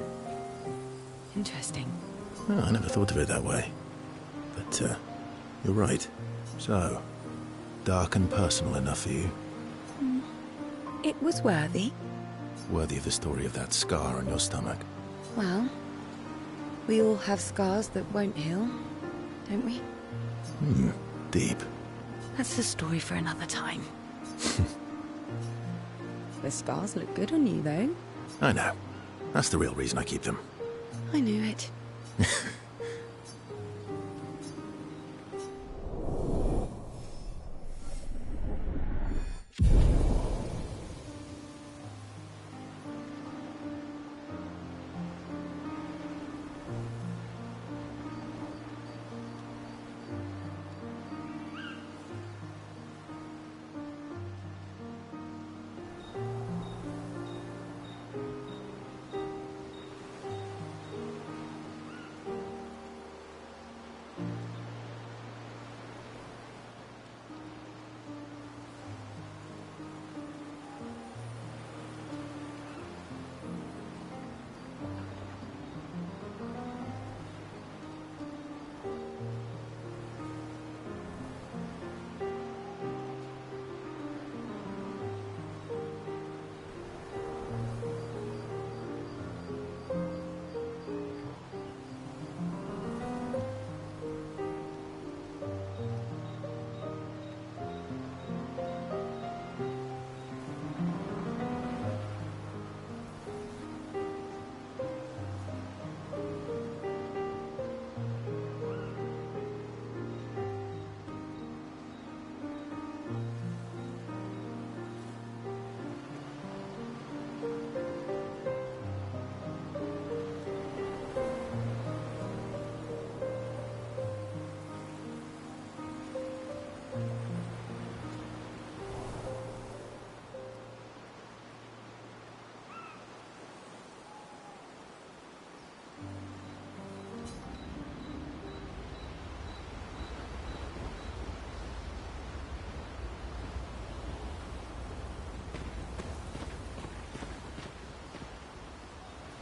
Interesting. Oh, I never thought of it that way. But, you're right. So, dark and personal enough for you? It was worthy. Worthy of the story of that scar on your stomach. Well, we all have scars that won't heal, don't we? Deep. That's a story for another time. The scars look good on you, though. I know. That's the real reason I keep them. I knew it.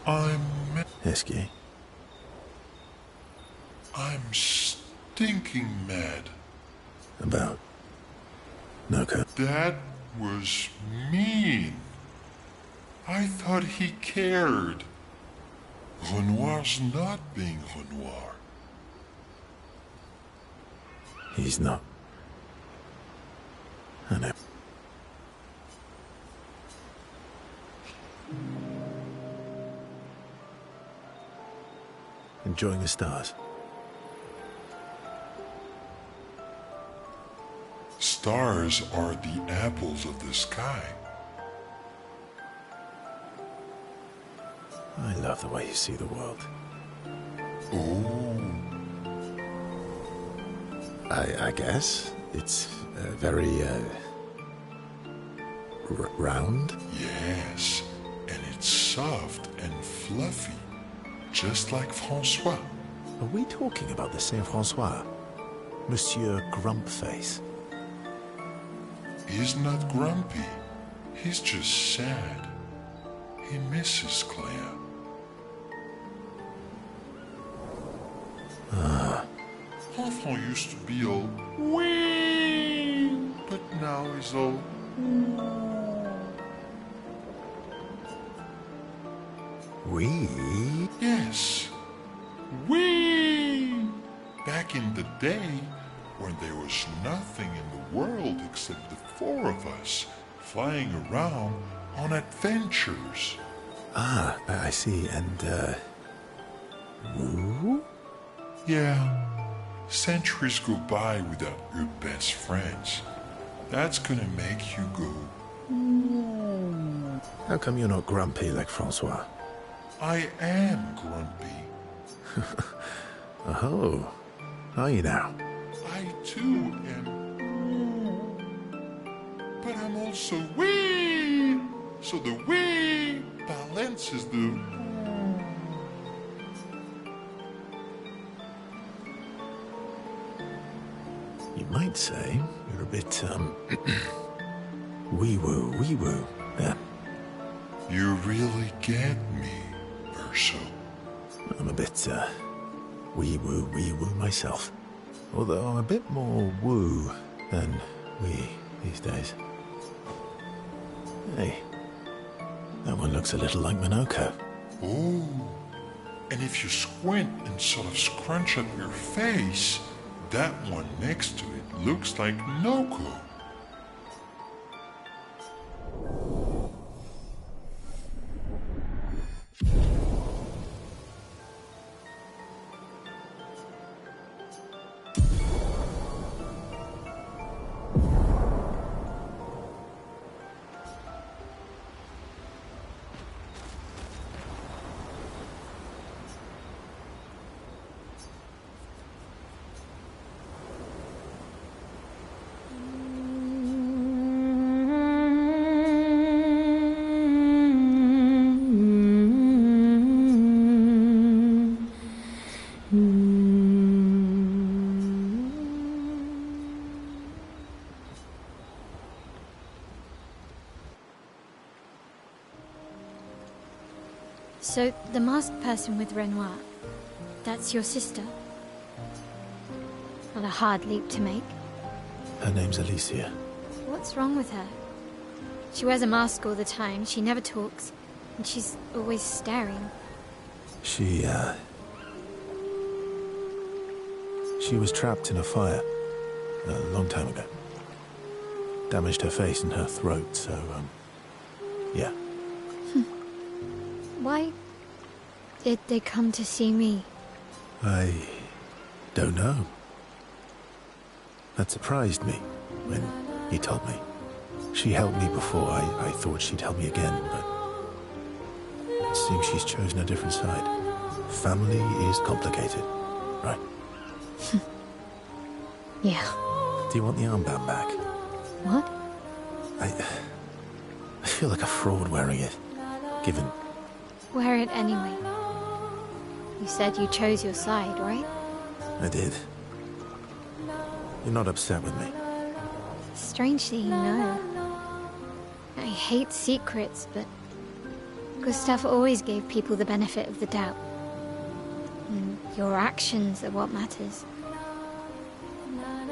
I'm Esky. stinking mad. About Noko. That was mean. I thought he cared. Renoir's not being Renoir. He's not. I know. Enjoying the stars. Stars are the apples of the sky. I love the way you see the world. Oh, I guess it's very round. yes. And it's soft and fluffy, just like Francois. Are we talking about the Saint Francois, Monsieur Grumpface? He's not grumpy. He's just sad. He misses Claire. Enfant used to be all wee, but now he's all We? yes, wee. Back in the day, when there was nothing in the world except the four of us flying around on adventures. Ah, I see. And, woo? Yeah, centuries go by without your best friends. That's gonna make you go. How come you're not grumpy like Francois? I am grumpy. Oh, are you now? I too am. But I'm also wee. So the wee balances the. You might say you're a bit, wee-woo then. You really get me, Urso. I'm a bit, wee-woo myself. Although I'm a bit more woo than wee these days. Hey, that one looks a little like Minoko. Oh, and if you squint and sort of scrunch up your face, that one next to it looks like Noko. So, the masked person with Renoir, that's your sister? Not a hard leap to make. Her name's Alicia. What's wrong with her? She wears a mask all the time, she never talks, and she's always staring. She was trapped in a fire a long time ago. Damaged her face and her throat, so, yeah. Why did they come to see me? I don't know. That surprised me when he told me. She helped me before. I thought she'd help me again, but it seems she's chosen a different side. Family is complicated, right? Yeah. Do you want the armband back? What? I feel like a fraud wearing it, given... Wear it anyway. You said you chose your side, right? I did. You're not upset with me. Strange that you know. I hate secrets, but Gustav always gave people the benefit of the doubt. And your actions are what matters.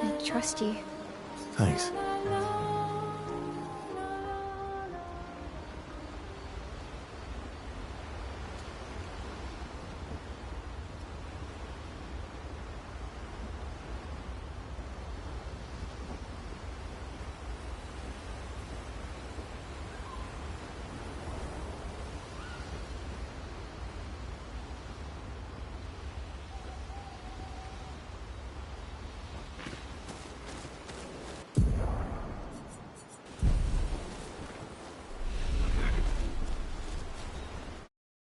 I trust you. Thanks.